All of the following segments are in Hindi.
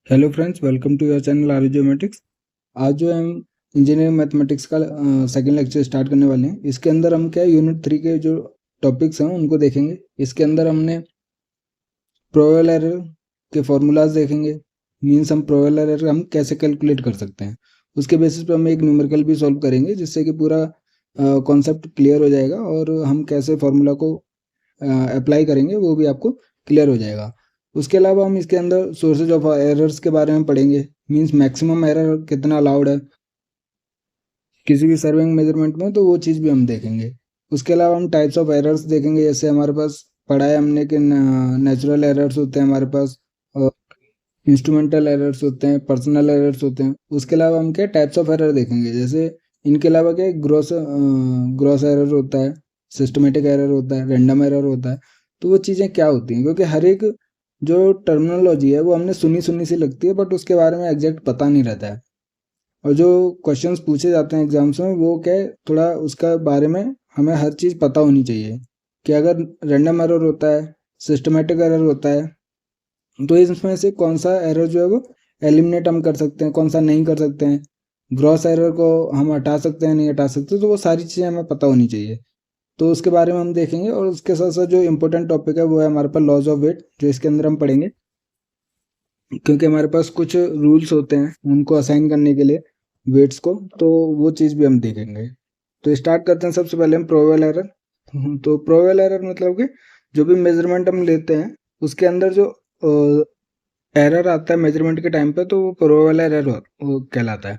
Hello friends, welcome to your channel R Geometrics. आज जो हम इंजीनियरिंग मैथमेटिक्स का सेकंड लेक्चर स्टार्ट करने वाले हैं। इसके अंदर हम क्या यूनिट 3 के जो टॉपिक्स हैं उनको देखेंगे। इसके अंदर हमने प्रोबेबल एरर के फॉर्मूलाज देखेंगे। मीन्स हम प्रोबेबल एरर हम कैसे कैलकुलेट कर सकते हैं, उसके बेसिस पे हम एक न्यूमेरिकल भी सॉल्व करेंगे, जिससे कि पूरा कॉन्सेप्ट क्लियर हो जाएगा और हम कैसे फॉर्मूला को अप्लाई करेंगे वो भी आपको क्लियर हो जाएगा। उसके अलावा हम इसके अंदर सोर्सेज ऑफ एरर्स के बारे में पढ़ेंगे। मींस मैक्सिमम एरर कितना अलाउड है किसी भी सर्विंग मेजरमेंट में, तो वो चीज़ भी हम देखेंगे। उसके अलावा हम टाइप्स ऑफ एरर्स देखेंगे। जैसे हमारे पास पढ़ा है हमने कि नेचुरल एरर्स होते हैं हमारे पास, और इंस्ट्रूमेंटल एरर्स होते हैं, पर्सनल एरर्स होते हैं। उसके अलावा हम क्या टाइप्स ऑफ एरर देखेंगे। जैसे इनके अलावा क्या ग्रॉस ग्रॉस एरर होता है, सिस्टमेटिक एरर होता है, रैंडम एरर होता है। तो वो चीज़ें क्या होती हैं, क्योंकि हर एक जो टर्मिनोलॉजी है वो हमने सुनी सुनी सी लगती है, बट उसके बारे में एग्जैक्ट पता नहीं रहता है। और जो क्वेश्चंस पूछे जाते हैं एग्जाम्स में वो क्या है, थोड़ा उसका बारे में हमें हर चीज़ पता होनी चाहिए कि अगर रैंडम एरर होता है, सिस्टमेटिक एरर होता है, तो इसमें से कौन सा एरर जो है वो एलिमिनेट हम कर सकते हैं, कौन सा नहीं कर सकते हैं, ग्रॉस एरर को हम हटा सकते हैं नहीं हटा सकते। तो वो सारी चीज़ें हमें पता होनी चाहिए। तो उसके बारे में हम देखेंगे। और उसके साथ साथ जो इम्पोर्टेंट टॉपिक है वो है हमारे पास लॉज ऑफ वेट, जो इसके अंदर हम पढ़ेंगे, क्योंकि हमारे पास कुछ रूल्स होते हैं उनको असाइन करने के लिए वेट्स को, तो वो चीज़ भी हम देखेंगे। तो स्टार्ट करते हैं। सबसे पहले हम प्रोबेबल एरर। तो प्रोबेबल एरर मतलब कि जो भी मेजरमेंट हम लेते हैं उसके अंदर जो एरर आता है मेजरमेंट के टाइम पे, तो वो प्रोबेबल एरर वो कहलाता है।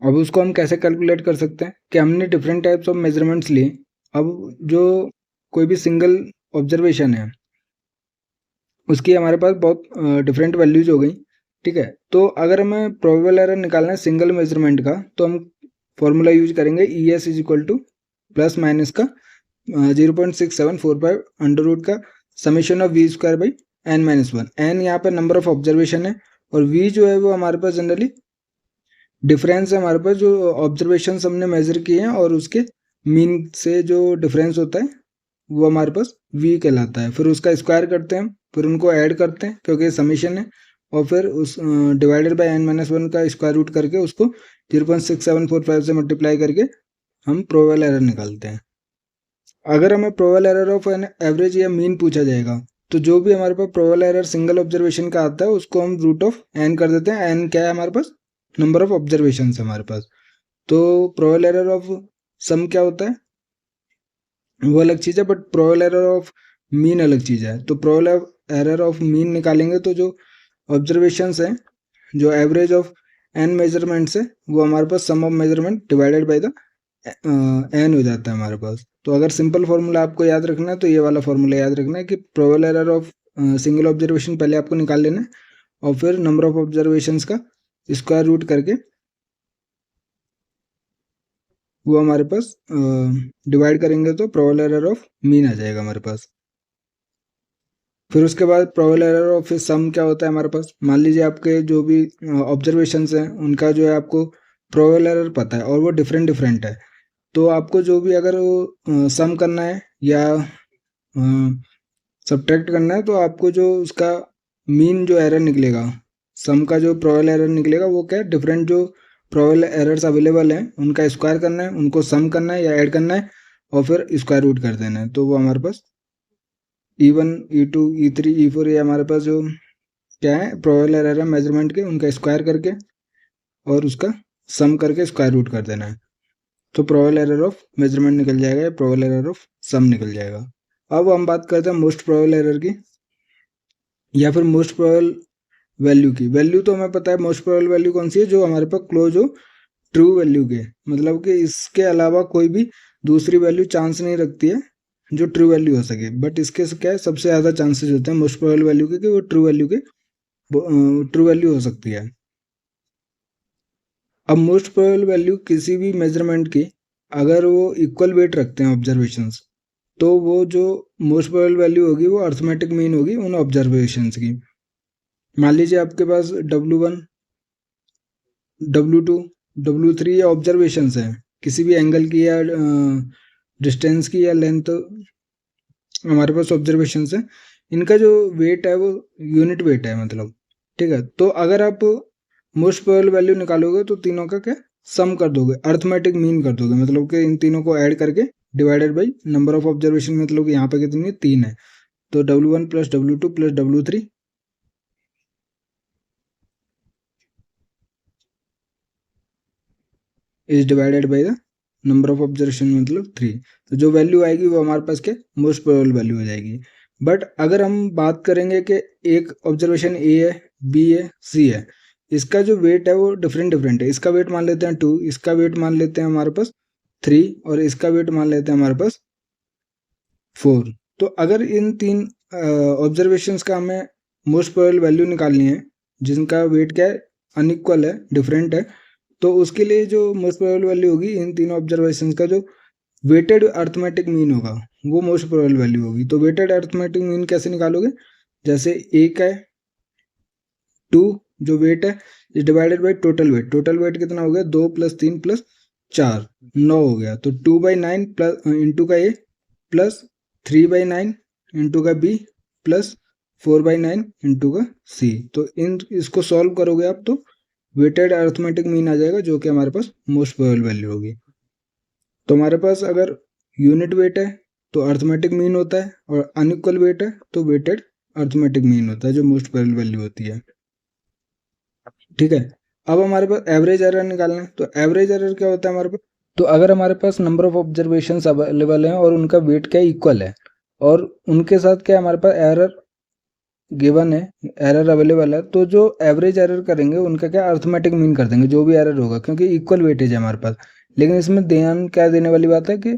अब उसको हम कैसे कैलकुलेट कर सकते हैं कि हमने डिफरेंट टाइप्स ऑफ मेजरमेंट्स लिए। अब जो कोई भी सिंगल ऑब्जर्वेशन है उसकी हमारे पास बहुत डिफरेंट वैल्यूज हो गई, ठीक है। तो अगर हमें प्रोबेबल एरर निकालना है सिंगल मेजरमेंट का, तो हम फॉर्मूला यूज करेंगे E S is equal to plus minus का 0.6745 अंडर रूट का summation of v square by n minus one. N यहाँ पे नंबर ऑफ ऑब्जर्वेशन है, और वी जो है वो हमारे पास जनरली डिफरेंस है हमारे पास जो ऑब्जर्वेशन हमने मेजर किए हैं और उसके मीन से जो डिफरेंस होता है वो हमारे पास v कहलाता है। फिर उसका स्क्वायर करते हैं, फिर उनको ऐड करते हैं क्योंकि समीशन है, और फिर उस divided by n minus one का स्क्वायर रूट करके उसको 0.6745 से मल्टीप्लाई करके हम प्रोबेबल एरर निकालते हैं। अगर हमें probable error of an average या मीन पूछा जाएगा, तो जो भी हमारे पास प्रोबेबल एरर सिंगल ऑब्जर्वेशन का आता है उसको हम रूट ऑफ एन कर देते हैं। एन क्या है हमारे पास, नंबर ऑफ ऑब्जर्वेशन है हमारे पास। तो प्रोबेबल एरर ऑफ सम क्या होता है वो अलग चीज़ है, but probable error of mean अलग चीज़ है। तो प्रोबेबल एरर ऑफ मीन निकालेंगे तो जो ऑब्जर्वेशंस हैं, जो एवरेज ऑफ एन मेजरमेंट्स है, वो हमारे पास sum of measurement divided by the N हो जाता है हमारे पास। तो अगर सिंपल फार्मूला आपको याद रखना है तो ये वाला फार्मूला याद रखना है कि probable error of single observation पहले आपको निकाल लेना है, और फिर नंबर ऑफ ऑब्जर्वेशंस का स्क्वायर रूट करके वो हमारे पास डिवाइड करेंगे तो प्रोबेबल एरर ऑफ मीन आ जाएगा हमारे पास। फिर उसके बाद प्रोबेबल एरर ऑफ सम क्या होता है हमारे पास। मान लीजिए आपके जो भी ऑब्जर्वेशंस हैं उनका जो है आपको प्रोबेबल एरर पता है और वो डिफरेंट डिफरेंट है, तो आपको जो भी अगर सम करना है या सब्ट्रैक्ट करना है, तो आपको जो उसका मीन जो एरर निकलेगा, सम का जो प्रोबेबल एरर निकलेगा, वो क्या है डिफरेंट जो प्रोबेबल एरर्स अवेलेबल हैं उनका स्क्वायर करना है, उनको सम करना है या ऐड करना है, और फिर स्क्वायर रूट कर देना है। तो वो हमारे पास E1 E2 E3 E4 ये हमारे पास जो क्या है प्रोबेबल एरर है मेजरमेंट के, उनका स्क्वायर करके और उसका सम करके स्क्वायर रूट कर देना है। तो प्रोबेबल एरर ऑफ मेजरमेंट निकल जाएगा या प्रोबेबल एरर ऑफ सम निकल जाएगा। अब हम बात करते हैं मोस्ट प्रोबेबल एरर की, या फिर मोस्ट प्रोबेबल वैल्यू की। वैल्यू तो हमें पता है मोस्ट प्रोबेबल वैल्यू कौन सी है, जो हमारे पास क्लोज हो ट्रू वैल्यू के, मतलब कि इसके अलावा कोई भी दूसरी वैल्यू चांस नहीं रखती है जो ट्रू वैल्यू हो सके। बट इसके से क्या है सबसे ज़्यादा चांसेस होते हैं मोस्ट प्रोबेबल वैल्यू के कि वो ट्रू वैल्यू के ट्रू वैल्यू हो सकती है। अब मोस्ट प्रोबेबल वैल्यू किसी भी मेजरमेंट की अगर वो इक्वल वेट रखते हैं ऑब्जर्वेशंस, तो वो जो मोस्ट प्रोबेबल वैल्यू होगी वो अर्थमेटिक मीन होगी उन ऑब्जर्वेशंस की। मान लीजिए आपके पास W1 W2 W3 या ऑब्जर्वेशंस हैं किसी भी एंगल की या डिस्टेंस की या लेंथ, हमारे पास ऑब्जर्वेशंस है। इनका जो वेट है वो यूनिट वेट है, मतलब ठीक है। तो अगर आप मोस्ट प्रोबेबल वैल्यू निकालोगे तो तीनों का क्या सम कर दोगे, अर्थमेटिक मीन कर दोगे, मतलब कि इन तीनों को ऐड करके divided by number of observation, मतलब कि यहाँ पे कितनी है 3 है, तो W1 plus W2 plus W3 is divided by the number of observation मतलब 3। तो जो वैल्यू आएगी वो हमारे पास क्या मोस्ट प्रोबेबल वैल्यू हो जाएगी। बट अगर हम बात करेंगे कि एक ऑब्जर्वेशन ए है, बी है, सी है, इसका जो वेट है वो डिफरेंट डिफरेंट है। इसका वेट मान लेते हैं 2, इसका वेट मान लेते हैं हमारे पास 3 और इसका वेट मान लेते हैं हमारे पास 4। तो अगर इन तीन ऑब्जर्वेशंस का हमें मोस्ट प्रोबेबल वैल्यू निकालनी है जिनका वेट क्या है अनइक्वल है, डिफरेंट है, तो उसके लिए जो मोस्ट प्रोबेबल वैल्यू होगी इन तीनों ऑब्जर्वेशंस का जो वेटेड अर्थमेटिक मीन होगा वो मोस्ट प्रोबेबल वैल्यू होगी। तो वेटेड अर्थमेटिक मीन कैसे निकालोगे, जैसे एक है 2 जो वेट है is divided by total weight. Total weight कितना हो गया 2 प्लस 3 प्लस 4 9 हो गया, तो 2/9 प्लस इंटू का ए प्लस 3/9 इंटू का बी प्लस 4/9 इंटू का सी। तो इन इसको सॉल्व करोगे आप तो वेटेड अर्थमेटिक मीन आ जाएगा जो कि हमारे पास मोस्ट प्रोबेबल वैल्यू होगी। तो हमारे पास अगर यूनिट वेट है तो अर्थमेटिक मीन होता है और अनइक्वल वेट है तो वेटेड अर्थमेटिक मीन होता है जो मोस्ट प्रोबेबल वैल्यू होती है। ठीक है। अब हमारे पास एवरेज एरर निकालना है, तो एवरेज एरर क्या होता है हमारे पास, तो अगर हमारे पास नंबर ऑफ ऑब्जर्वेशंस अवेलेबल हैं और उनका वेट क्या इक्वल है और उनके साथ क्या हमारे पास एरर गिवन है, एरर अवेलेबल है, तो जो एवरेज एरर करेंगे उनका क्या अर्थमेटिक मीन कर देंगे जो भी एरर होगा, क्योंकि इक्वल वेटेज है हमारे पास। लेकिन इसमें ध्यान क्या देने वाली बात है कि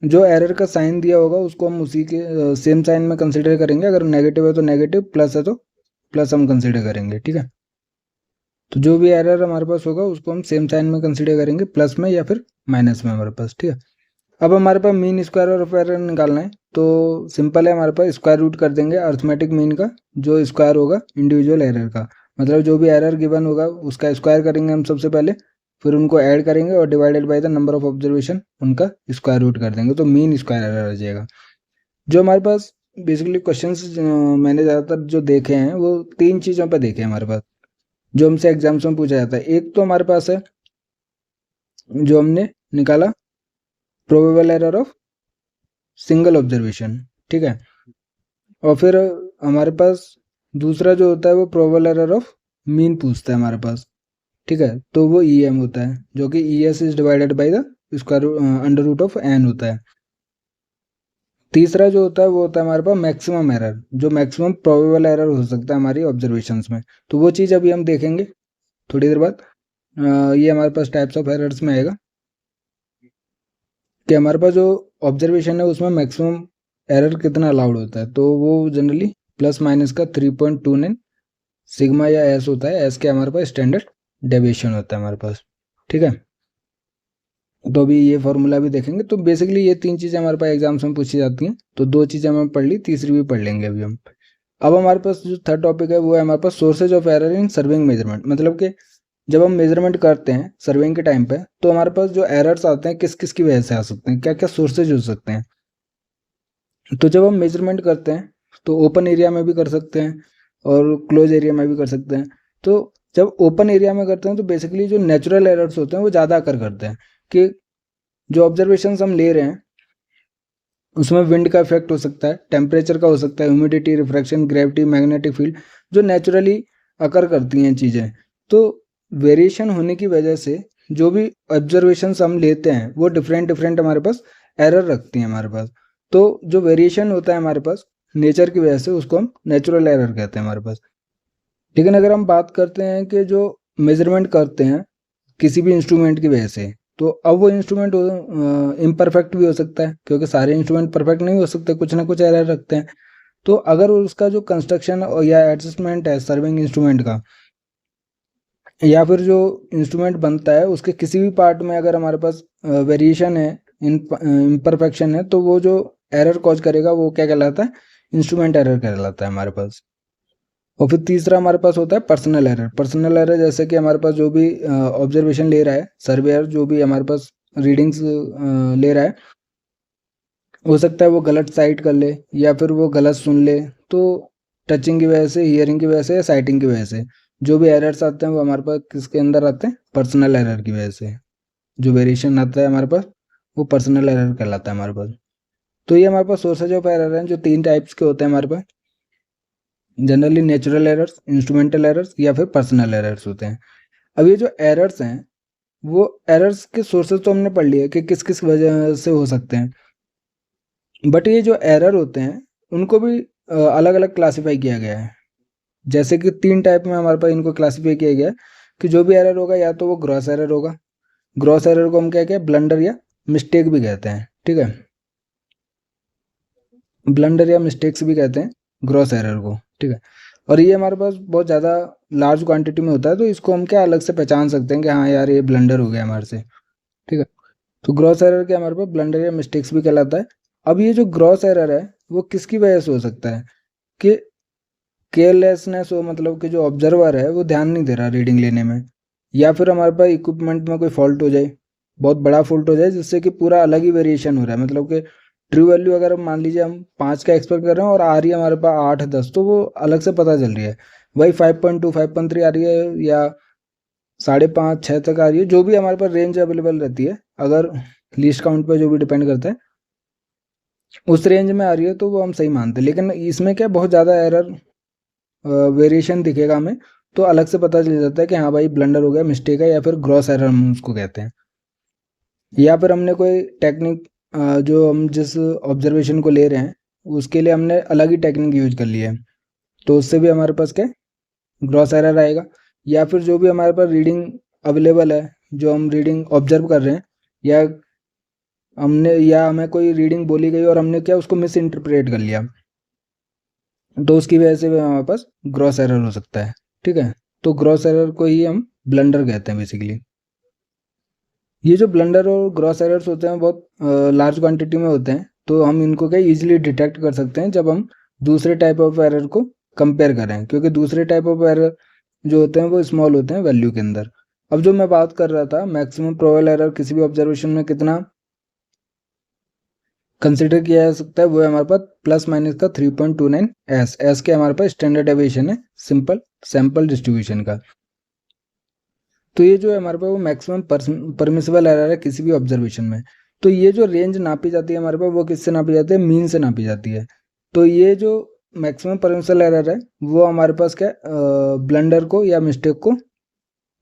जो एरर का साइन दिया होगा उसको हम उसी के सेम साइन में कंसिडर करेंगे। अगर नेगेटिव है तो नेगेटिव, प्लस है तो प्लस हम कंसिडर करेंगे। ठीक है। तो जो भी एरर हमारे पास होगा उसको हम सेम साइन में कंसिडर करेंगे, प्लस में या फिर माइनस में हमारे पास। ठीक है। अब हमारे पास मीन स्क्वायर ऑफ एरर निकालना है, तो सिंपल है, हमारे पास स्क्वायर रूट कर देंगे अर्थमेटिक मीन का जो स्क्वायर होगा इंडिविजुअल एरर का, मतलब जो भी एरर गिवन होगा उसका स्क्वायर करेंगे हम सबसे पहले, फिर उनको ऐड करेंगे और divided by the number of observation उनका स्क्वायर रूट कर देंगे, तो मीन स्क्वायर एरर आ जाएगा। जो हमारे पास बेसिकली क्वेश्चंस मैंने ज़्यादातर जो देखे हैं वो 3 चीज़ों पर देखे हैं हमारे पास, जो हमसे एग्जाम्स में पूछा जाता है। एक तो हमारे पास है जो हमने निकाला probable error of single observation. ठीक है। और फिर हमारे पास दूसरा जो होता है वो प्रोबेबल एरर ऑफ मीन पूछता है हमारे पास। ठीक है। तो वो EM होता है जो कि ES is divided by the square under root of n होता है। तीसरा जो होता है वो होता है हमारे पास मैक्सिमम एरर, जो मैक्सिमम प्रोबेबल एरर हो सकता है हमारी ऑब्जर्वेशंस में, तो वो चीज़ अभी हम देखेंगे थोड़ी देर बाद। ये हमारे पास टाइप्स ऑफ एरर्स में आएगा कि हमारे पास जो ऑब्जर्वेशन है उसमें मैक्सिमम एरर कितना अलाउड होता है, तो वो जनरली प्लस माइनस का 3.29 सिग्मा या एस होता है। एस के हमारे पास स्टैंडर्ड डेविएशन होता है हमारे पास। ठीक है। तो अभी ये फॉर्मूला भी देखेंगे। तो बेसिकली ये 3 चीज़ें हमारे पास एग्जाम्स में पूछी जाती हैं, तो 2 चीज़ें हमने पढ़ ली, तीसरी भी पढ़ लेंगे अभी हम। अब हमारे पास जो थर्ड टॉपिक है वो है हमारे पास sources of error in surveying measurement, मतलब कि जब हम मेजरमेंट करते हैं सर्विंग के टाइम पे तो हमारे पास जो एरर्स आते हैं किस किस की वजह से आ सकते हैं, क्या क्या सोर्सेज हो सकते हैं। तो जब हम मेजरमेंट करते हैं तो ओपन एरिया में भी कर सकते हैं और क्लोज एरिया में भी कर सकते हैं। तो जब ओपन एरिया में करते हैं तो बेसिकली जो नेचुरल एरर्स होते हैं वो ज़्यादा अकर करते हैं कि जो ऑब्जर्वेशंस हम ले रहे हैं उसमें विंड का इफेक्ट हो सकता है, टेम्परेचर का हो सकता है, humidity, refraction, gravity, magnetic field, जो नेचुरली अकर करती हैं चीज़ें। तो वेरिएशन होने की वजह से जो भी ऑब्जर्वेशंस हम लेते हैं वो डिफरेंट डिफरेंट हमारे पास एरर रखती हैं हमारे पास। तो जो वेरिएशन होता है हमारे पास नेचर की वजह से उसको हम नेचुरल एरर कहते हैं हमारे पास। लेकिन अगर हम बात करते हैं कि जो मेजरमेंट करते हैं किसी भी इंस्ट्रूमेंट की वजह से, तो अब वो इंस्ट्रूमेंट इम्परफेक्ट भी हो सकता है क्योंकि सारे इंस्ट्रूमेंट परफेक्ट नहीं हो सकते, कुछ ना कुछ एरर रखते हैं। तो अगर उसका जो कंस्ट्रक्शन या एडजस्टमेंट है सर्विंग इंस्ट्रूमेंट का या फिर जो इंस्ट्रूमेंट बनता है उसके किसी भी पार्ट में अगर हमारे पास वेरिएशन है, इम्परफेक्शन है, तो वो जो एरर कॉज करेगा वो क्या कहलाता है, इंस्ट्रूमेंट एरर कहलाता है हमारे पास। और फिर तीसरा हमारे पास होता है पर्सनल एरर। पर्सनल एरर जैसे कि हमारे पास जो भी ऑब्जर्वेशन ले रहा है सर्वेयर, जो भी हमारे पास रीडिंग्स ले रहा है, हो सकता है वो गलत साइट कर ले या फिर वो गलत सुन ले। तो टचिंग की वजह से, हियरिंग की वजह से या साइटिंग की वजह से जो भी एरर्स आते हैं वो हमारे पास किसके अंदर आते हैं, पर्सनल एरर की वजह से। जो वेरिएशन आता है हमारे पास वो पर्सनल एरर कहलाता है हमारे पास। तो ये हमारे पास सोर्सेज ऑफ एरर हैं जो 3 टाइप्स के होते हैं हमारे पास, generally natural errors, instrumental errors या फिर पर्सनल एरर्स होते हैं। अब ये जो एरर्स हैं वो एरर्स के सोर्सेज तो हमने पढ़ लिए कि किस किस वजह से हो सकते हैं, बट ये जो एरर होते हैं उनको भी अलग अलग क्लासीफाई किया गया है। जैसे कि 3 टाइप में हमारे पास इनको क्लासीफाई किया गया है कि जो भी एरर होगा या तो वो ग्रॉस एरर होगा, ग्रॉस एरर को हम क्या कहते हैं, ब्लंडर या मिस्टेक भी कहते हैं, ठीक है, ब्लंडर या मिस्टेक्स भी कहते हैं ग्रॉस एरर को, ठीक है। और ये हमारे पास बहुत ज़्यादा लार्ज क्वांटिटी में होता है तो इसको हम क्या अलग से पहचान सकते हैं कि हाँ यार ये ब्लंडर हो गया हमारे से, ठीक है। तो ग्रॉस एरर क्या हमारे पास ब्लंडर या मिस्टेक्स भी कहलाता है। अब ये जो ग्रॉस एरर है वो किसकी वजह से हो सकता है कि केयरलेसनेस हो, मतलब कि जो ऑब्जर्वर है वो ध्यान नहीं दे रहा रीडिंग लेने में, या फिर हमारे पास इक्विपमेंट में कोई फॉल्ट हो जाए, बहुत बड़ा फॉल्ट हो जाए जिससे कि पूरा अलग ही वेरिएशन हो रहा है, मतलब कि ट्रू वैल्यू अगर मान लीजिए हम 5 का एक्सपेक्ट कर रहे हैं और आ रही है हमारे पास 8-10, तो वो अलग से पता चल रही है। वही 5.2 5.3 आ रही है या 5.5 6 तक आ रही है, जो भी हमारे पास रेंज अवेलेबल रहती है, अगर लीस्ट काउंट पे जो भी डिपेंड करता है उस रेंज में आ रही है तो वो हम सही मानते हैं। लेकिन इसमें क्या बहुत ज़्यादा एरर वेरिएशन दिखेगा हमें, तो अलग से पता चल जाता है कि हाँ भाई ब्लंडर हो गया, मिस्टेक है, या फिर ग्रॉस एरर हम उसको कहते हैं। या फिर हमने कोई टेक्निक जो हम जिस ऑब्जर्वेशन को ले रहे हैं उसके लिए हमने अलग ही टेक्निक यूज कर ली है, तो उससे भी हमारे पास क्या ग्रॉस एरर आएगा। या फिर जो भी हमारे पास रीडिंग अवेलेबल है, जो हम रीडिंग ऑब्जर्व कर रहे हैं, या हमें कोई रीडिंग बोली गई और हमने क्या उसको मिस इंटरप्रेट कर लिया, तो उसकी वजह से भी हमारे पास ग्रॉस एरर हो सकता है, ठीक है। तो ग्रॉस एरर को ही हम ब्लंडर कहते हैं बेसिकली। ये जो ब्लंडर और ग्रॉस एरर्स होते हैं बहुत लार्ज क्वांटिटी में होते हैं, तो हम इनको क्या इजीली डिटेक्ट कर सकते हैं जब हम दूसरे टाइप ऑफ एरर को कंपेयर करें, क्योंकि दूसरे टाइप ऑफ एरर जो होते हैं वो स्मॉल होते हैं वैल्यू के अंदर। अब जो मैं बात कर रहा था मैक्सिमम प्रोबेबल एरर किसी भी ऑब्जर्वेशन में कितना कंसिडर किया जा सकता है, वो है हमारे पास प्लस माइनस का 3.29 एस के हमारे पास स्टैंडर्ड डेविएशन है सिंपल सैंपल डिस्ट्रीब्यूशन का। तो ये जो है हमारे पास वो मैक्सिमम परमिसिबल एरर है किसी भी ऑब्जर्वेशन में। तो ये जो रेंज नापी जाती है हमारे पास वो किससे नापी जाती है, मीन से नापी जाती है। तो ये जो मैक्सिमम परमिसिबल एरर है वो हमारे पास क्या ब्लंडर को या मिस्टेक को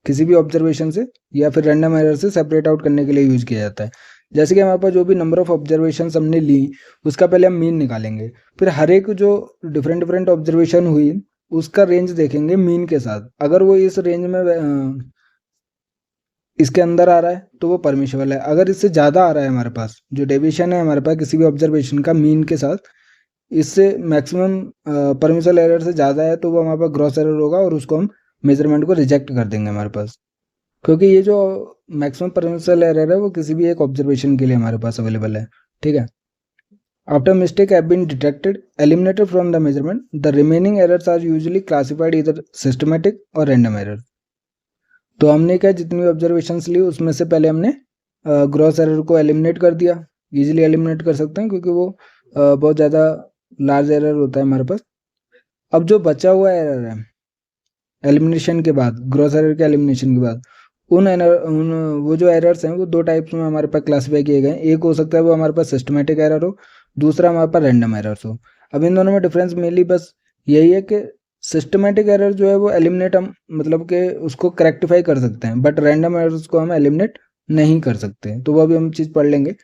किसी भी ऑब्जर्वेशन से या फिर रैंडम एरर से सेपरेट आउट करने के लिए यूज किया जाता है। जैसे कि हमारे पास जो भी नंबर ऑफ ऑब्जर्वेशन हमने ली उसका पहले हम मीन निकालेंगे, फिर हर एक जो डिफरेंट डिफरेंट ऑब्जर्वेशन हुई उसका रेंज देखेंगे मीन के साथ। अगर वो इस रेंज में इसके अंदर आ रहा है तो वो परमिशिबल है, अगर इससे ज़्यादा आ रहा है हमारे पास जो डेविएशन है हमारे पास किसी भी ऑब्जर्वेशन का मीन के साथ, इससे मैक्सिमम परमिशिबल एरर से ज़्यादा है, तो वो हमारे पास ग्रॉस एरर होगा और उसको हम मेजरमेंट को रिजेक्ट कर देंगे हमारे पास, क्योंकि ये जो मैक्सिमम परमिसिबल एरर है वो किसी भी एक ऑब्जर्वेशन के लिए हमारे पास अवेलेबल है, ठीक है। After mistake have been detected eliminated from the measurement, the remaining errors are usually classified इधर सिस्टमेटिक और रैंडम एरर। तो हमने क्या जितनी भी ऑब्जर्वेशंस ली उसमें से पहले हमने ग्रॉस एरर को एलिमिनेट कर दिया, इजीली एलिमिनेट कर सकते हैं क्योंकि वो बहुत ज़्यादा लार्ज एरर होता है हमारे पास। अब जो बचा हुआ एरर है एलिमिनेशन के बाद, ग्रॉस एरर के एलिमिनेशन के बाद, उन वो जो एरर्स हैं वो 2 टाइप्स में हमारे पास क्लासीफाई किए गए हैं। एक हो सकता है वो हमारे पास सिस्टमेटिक एरर हो, दूसरा हमारे पास रैंडम एरर्स हो। अब इन दोनों में डिफरेंस मेनली बस यही है कि सिस्टमेटिक एरर जो है वो एलिमिनेट हम मतलब कि उसको करेक्टिफाई कर सकते हैं, बट रैंडम एरर्स को हम एलिमिनेट नहीं कर सकते, तो वो भी हम चीज़ पढ़ लेंगे।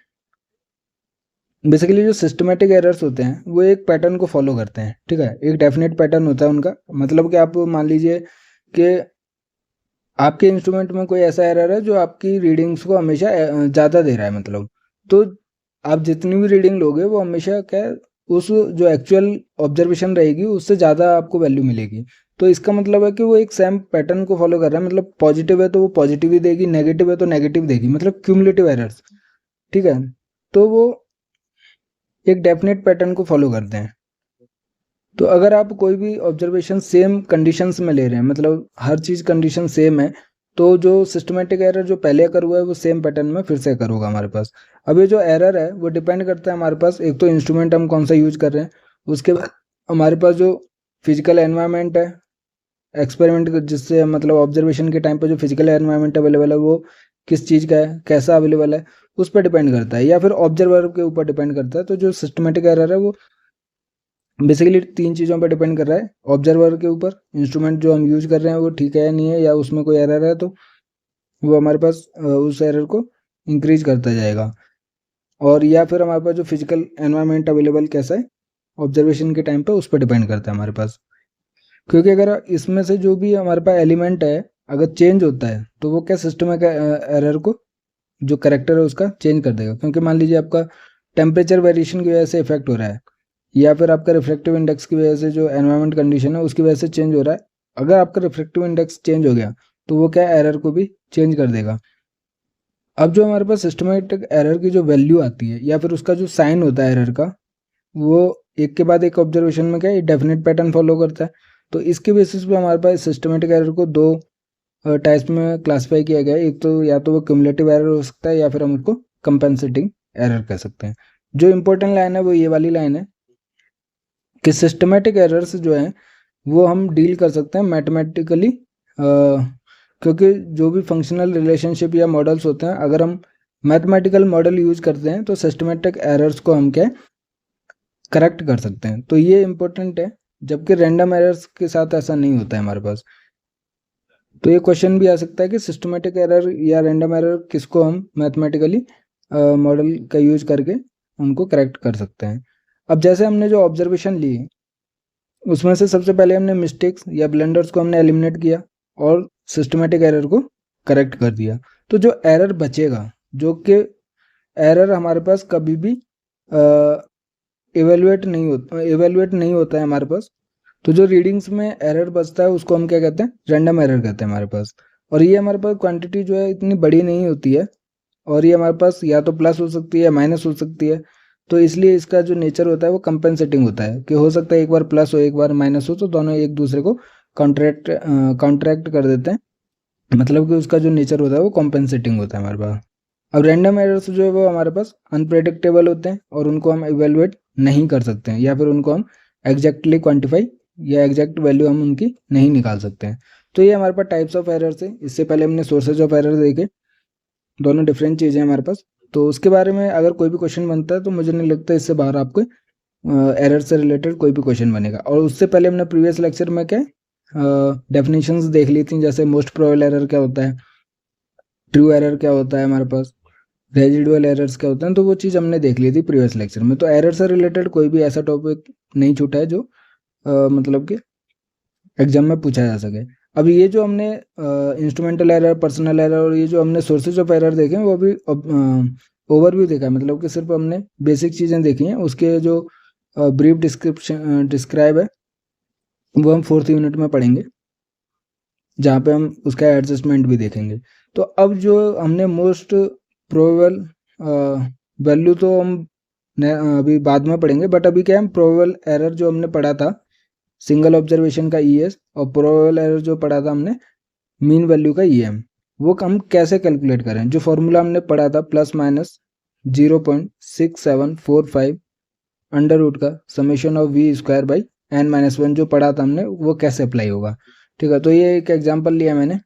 बेसिकली जो सिस्टमेटिक एरर्स होते हैं वो एक पैटर्न को फॉलो करते हैं, ठीक है, एक डेफिनेट पैटर्न होता है उनका। मतलब कि आप मान लीजिए कि आपके इंस्ट्रूमेंट में कोई ऐसा एरर है जो आपकी रीडिंग्स को हमेशा ज़्यादा दे रहा है, मतलब तो आप जितनी भी रीडिंग लोगे वो हमेशा क्या उस जो एक्चुअल ऑब्जर्वेशन रहेगी उससे ज़्यादा आपको वैल्यू मिलेगी। तो इसका मतलब है कि वो एक सेम पैटर्न को फॉलो कर रहा है, मतलब पॉजिटिव है तो वो पॉजिटिव ही देगी, नेगेटिव है तो नेगेटिव देगी, मतलब क्यूमुलेटिव एरर्स, ठीक है। तो वो एक डेफिनेट पैटर्न को फॉलो करते हैं। तो अगर आप कोई भी ऑब्जर्वेशन सेम कंडीशंस में ले रहे हैं, मतलब हर चीज़ कंडीशन सेम है, तो जो सिस्टमेटिक एरर जो पहले अकर हुआ है वो सेम पैटर्न में फिर से अकर होगा हमारे पास। अब ये जो एरर है वो डिपेंड करता है हमारे पास एक तो इंस्ट्रूमेंट हम कौन सा यूज कर रहे हैं, उसके बाद हमारे पास जो फिजिकल एनवायरनमेंट है, एक्सपेरिमेंट जिससे मतलब ऑब्जर्वेशन के टाइम पे जो फिजिकल एनवायरनमेंट अवेलेबल है वो किस चीज़ का है, कैसा अवेलेबल है, उस पर डिपेंड करता है, या फिर ऑब्जर्वर के ऊपर डिपेंड करता है। तो जो सिस्टमेटिक एरर है वो बेसिकली 3 चीज़ों पर डिपेंड कर रहा है, ऑब्जर्वर के ऊपर, इंस्ट्रूमेंट जो हम यूज कर रहे हैं वो ठीक है या नहीं है, या उसमें कोई एरर है तो वो हमारे पास उस एरर को इंक्रीज करता जाएगा, और या फिर हमारे पास जो फिजिकल एनवायरनमेंट अवेलेबल कैसा है ऑब्जर्वेशन के टाइम पे उस पर डिपेंड करता है हमारे पास। क्योंकि अगर इसमें से जो भी हमारे पास एलिमेंट है अगर चेंज होता है तो वो क्या सिस्टम का एरर को जो करेक्टर है उसका चेंज कर देगा। क्योंकि मान लीजिए आपका टेम्परेचर वेरिएशन की वजह से इफेक्ट हो रहा है, या फिर आपका रिफ्लेक्टिव इंडेक्स की वजह से जो एनवायरनमेंट कंडीशन है उसकी वजह से चेंज हो रहा है, अगर आपका रिफ्लेक्टिव इंडेक्स चेंज हो गया तो वो क्या एरर को भी चेंज कर देगा। अब जो हमारे पास सिस्टमेटिक एरर की जो वैल्यू आती है या फिर उसका जो साइन होता है एरर का, वो एक के बाद एक ऑब्जर्वेशन में क्या डेफिनेट पैटर्न फॉलो करता है। तो इसके बेसिस पे हमारे पास सिस्टमेटिक एरर को दो टाइप्स में क्लासिफाई किया गया है। एक तो या तो वो क्यूमुलेटिव एरर हो सकता है या फिर हम उसको कंपेंसेटिंग एरर कह सकते हैं। जो इंपॉर्टेंट लाइन है वो ये वाली लाइन है कि सिस्टमेटिक एरर्स जो हैं वो हम डील कर सकते हैं मैथमेटिकली, क्योंकि जो भी फंक्शनल रिलेशनशिप या मॉडल्स होते हैं अगर हम मैथमेटिकल मॉडल यूज करते हैं तो सिस्टमेटिक एरर्स को हम क्या करेक्ट कर सकते हैं। तो ये इंपॉर्टेंट है, जबकि रैंडम एरर्स के साथ ऐसा नहीं होता है हमारे पास। तो ये क्वेश्चन भी आ सकता है कि सिस्टमेटिक एरर या रैंडम एरर किसको हम मैथमेटिकली मॉडल का यूज करके उनको करेक्ट कर सकते हैं। अब जैसे हमने जो ऑब्जर्वेशन ली उसमें से सबसे पहले हमने मिस्टेक्स या ब्लंडर्स को हमने एलिमिनेट किया और सिस्टमेटिक एरर को करेक्ट कर दिया। तो जो एरर बचेगा, जो कि एरर हमारे पास कभी भी इवेलुएट नहीं होता है हमारे पास, तो जो रीडिंग्स में एरर बचता है उसको हम क्या कहते हैं, रैंडम एरर कहते हैं हमारे पास। और ये हमारे पास क्वांटिटी जो है इतनी बड़ी नहीं होती है, और ये हमारे पास या तो प्लस हो सकती है माइनस हो सकती है। तो इसलिए इसका जो नेचर होता है वो कंपेंसेटिंग होता है, कि हो सकता है एक बार प्लस हो एक बार माइनस हो, तो दोनों एक दूसरे को कॉन्ट्रैक्ट कर देते हैं, मतलब कि उसका जो नेचर होता है वो कॉम्पेंसेटिंग होता है हमारे पास। अब रैंडम एरर्स जो है वो हमारे पास अनप्रेडिक्टेबल होते हैं और उनको हम इवेलुएट नहीं कर सकते हैं, या फिर उनको हम एग्जैक्टली क्वांटिफाई या एग्जैक्ट वैल्यू हम उनकी नहीं निकाल सकते हैं। तो ये हमारे पास टाइप्स ऑफ एरर्स है। इससे पहले हमने सोर्सेज ऑफ एरर देखे, दोनों डिफरेंट चीज़ें हैं हमारे पास। तो उसके बारे में अगर कोई भी क्वेश्चन बनता है तो मुझे नहीं लगता इससे बाहर आपको एरर से रिलेटेड कोई भी क्वेश्चन बनेगा। और उससे पहले हमने प्रीवियस लेक्चर में क्या डेफिनेशंस देख ली थी, जैसे मोस्ट प्रोबेबल एरर क्या होता है, ट्रू एरर क्या होता है हमारे पास, रेजिडुअल एरर्स क्या होते हैं, तो वो चीज़ हमने देख ली थी प्रीवियस लेक्चर में। तो एरर से रिलेटेड कोई भी ऐसा टॉपिक नहीं छूटा है जो मतलब कि एग्जाम में पूछा जा सके। अब ये जो हमने इंस्ट्रूमेंटल एरर, पर्सनल एरर और ये जो हमने सोर्सेज ऑफ एरर देखे हैं वो भी ओवरव्यू देखा है, मतलब कि सिर्फ हमने बेसिक चीज़ें देखी हैं। उसके जो ब्रीफ डिस्क्राइब है वो हम 4th यूनिट में पढ़ेंगे, जहाँ पे हम उसका एडजस्टमेंट भी देखेंगे। तो अब जो हमने मोस्ट प्रोबेबल वैल्यू तो हम अभी बाद में पढ़ेंगे, बट अभी क्या है, प्रोबेबल एरर जो हमने पढ़ा था सिंगल ऑब्जर्वेशन का ES, और प्रोबेबल एरर जो पढ़ा था हमने मीन वैल्यू का EM, वो हम कैसे कैलकुलेट करें। जो फॉर्मूला हमने पढ़ा था प्लस माइनस 0.6745 अंडर रूट का समेशन ऑफ v²/n-1 जो पढ़ा था हमने, वो कैसे अप्लाई होगा। ठीक है, तो ये एक एग्जांपल लिया मैंने।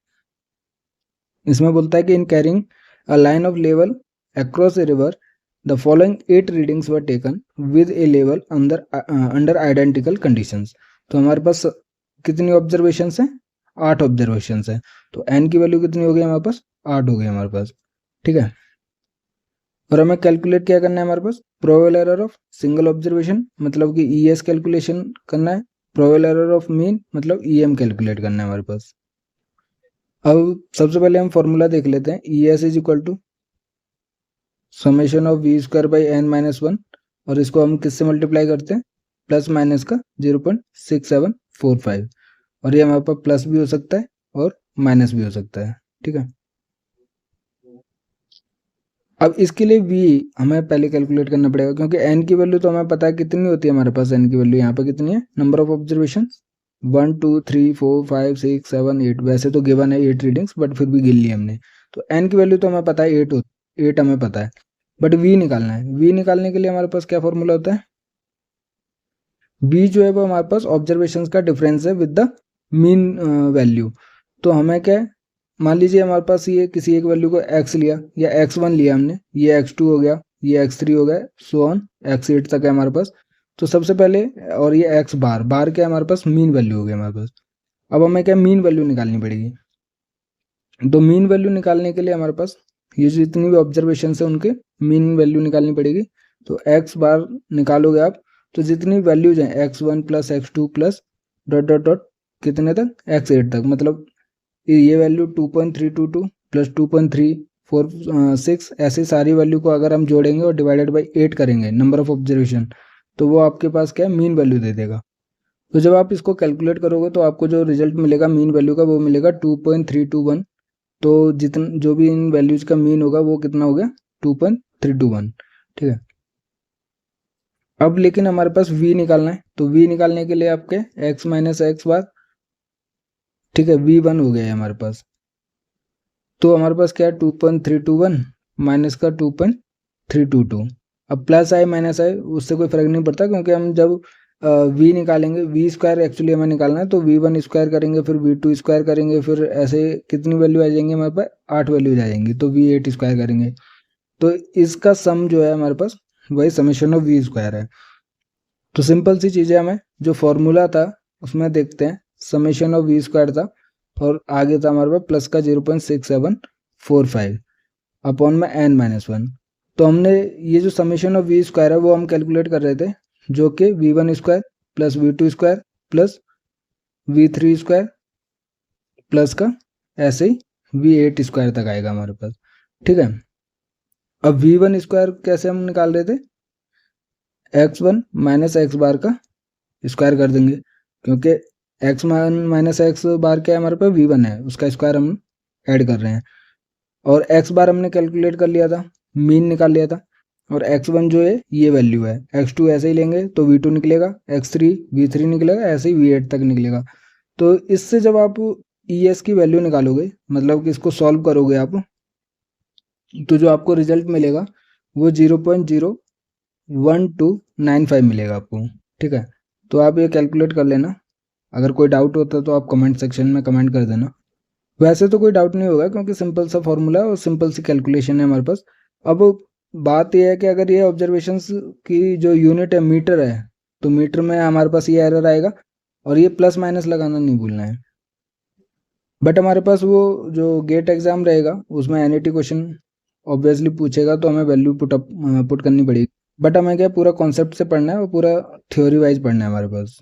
इसमें बोलता है कि in carrying a line of level across a river the following 8 readings were taken with A level under identical conditions. तो हमारे पास कितनी ऑब्जर्वेशंस हैं, 8 ऑब्जर्वेशंस हैं। तो n की वैल्यू कितनी हो गई हमारे पास, 8 हो गई हमारे पास। ठीक है, और हमें कैलकुलेट क्या करना है, हमारे पास probable error of single observation मतलब कि ES कैलकुलेशन करना है, प्रोबेबल एरर ऑफ मीन मतलब EM कैलकुलेट करना है हमारे पास। अब सबसे पहले हम फॉर्मूला देख लेते हैं। ES is equal to summation of v²/n-1, और इसको हम किससे मल्टीप्लाई करते हैं, प्लस माइनस का 0.6745, और ये हमारे पास प्लस भी हो सकता है और माइनस भी हो सकता है। ठीक है, अब इसके लिए v हमें पहले कैलकुलेट करना पड़ेगा, क्योंकि n की वैल्यू तो हमें पता है कितनी होती है हमारे पास। n की वैल्यू यहाँ पर कितनी है, नंबर ऑफ ऑब्जर्वेशन 1 2 3 4 5 6 7 8, वैसे तो गिवन है 8 रीडिंग्स, बट फिर भी गिन ली हमने। तो n की वैल्यू तो हमें पता है 8 हमें पता है, बट v निकालना है। v निकालने के लिए हमारे पास क्या फॉर्मूला होता है, बी जो है वो हमारे पास ऑब्जर्वेशंस का डिफरेंस है विद द मीन वैल्यू। तो हमें क्या है, मान लीजिए हमारे पास ये किसी एक वैल्यू को x लिया या x1 लिया हमने, ये x2 हो गया, ये x3 हो गया, सो ऑन x8 तक है हमारे पास। तो सबसे पहले, और ये x बार बार क्या है हमारे पास, मीन वैल्यू हो गया हमारे पास। अब हमें क्या मीन वैल्यू निकालनी पड़ेगी। तो मीन वैल्यू निकालने के लिए हमारे पास ये जितनी भी ऑब्जर्वेशन है उनके मीन वैल्यू निकालनी पड़ेगी। तो x बार निकालोगे आप, तो जितनी वैल्यूज हैं x1 plus x2 plus dot dot dot कितने तक, x8 तक, मतलब ये वैल्यू 2.322 प्लस 2.346, ऐसी सारी वैल्यू को अगर हम जोड़ेंगे और डिवाइडेड बाई 8 करेंगे नंबर ऑफ ऑब्जर्वेशन, तो वो आपके पास क्या है, मीन वैल्यू दे देगा। तो जब आप इसको कैलकुलेट करोगे तो आपको जो रिजल्ट मिलेगा मीन वैल्यू का वो मिलेगा 2.321। तो जितन जो भी इन वैल्यूज का मीन होगा वो कितना हो गया, 2.321। ठीक है। अब लेकिन हमारे पास v निकालना है, तो v निकालने के लिए आपके x माइनस एक्स बार, ठीक है, v1 हो गया है हमारे पास। तो हमारे पास क्या है, 2.321 माइनस का 2.322। अब प्लस आए माइनस आए उससे कोई फर्क नहीं पड़ता, क्योंकि हम जब v निकालेंगे, v स्क्वायर एक्चुअली हमें निकालना है, तो v1 स्क्वायर करेंगे, फिर v2 स्क्वायर करेंगे, फिर ऐसे कितनी वैल्यू आ जाएंगी हमारे पास, 8 वैल्यूज आ जाएंगी, तो v8 स्क्वायर करेंगे। तो इसका सम जो है हमारे पास वही समेशन ऑफ v स्क्वायर है। तो सिंपल सी चीज़ है, हमें जो फॉर्मूला था उसमें देखते हैं, समेशन ऑफ v स्क्वायर था और आगे था हमारे पास प्लस का 0.6745 अपॉन में n माइनस वन। तो हमने ये जो समेशन ऑफ v स्क्वायर है वो हम कैलकुलेट कर रहे थे, जो कि v1 square plus v2 square plus v3 square plus का ऐसे ही v8 स्क्वायर तक आएगा हमारे पास। ठीक है। अब v1 स्क्वायर कैसे हम निकाल रहे थे, x1 माइनस एक्स बार का स्क्वायर कर देंगे, क्योंकि x1 माइनस एक्स बार क्या है हमारे पास, v1 है, उसका स्क्वायर हम ऐड कर रहे हैं। और x बार हमने कैलकुलेट कर लिया था, मीन निकाल लिया था, और x1 जो है ये वैल्यू है, x2 ऐसे ही लेंगे तो v2 निकलेगा, x3 v3 निकलेगा, ऐसे ही v8 तक निकलेगा। तो इससे जब आप ES की वैल्यू निकालोगे, मतलब कि इसको सॉल्व करोगे आप, तो जो आपको रिजल्ट मिलेगा वो 0.01295 मिलेगा आपको। ठीक है। तो आप ये कैलकुलेट कर लेना, अगर कोई डाउट होता है तो आप कमेंट सेक्शन में कमेंट कर देना। वैसे तो कोई डाउट नहीं होगा, क्योंकि सिंपल सा फॉर्मूला है और सिंपल सी कैलकुलेशन है हमारे पास। अब बात यह है कि अगर ये ऑब्जर्वेशंस की जो यूनिट है मीटर है, तो मीटर में हमारे पास ये एरर आएगा, और ये प्लस माइनस लगाना नहीं भूलना है। बट हमारे पास वो जो गेट एग्जाम रहेगा उसमें NET क्वेश्चन ऑब्वियसली पूछेगा, तो हमें वैल्यू पुट करनी पड़ेगी। बट हमें क्या पूरा कॉन्सेप्ट से पढ़ना है और पूरा थ्योरी वाइज पढ़ना है हमारे पास।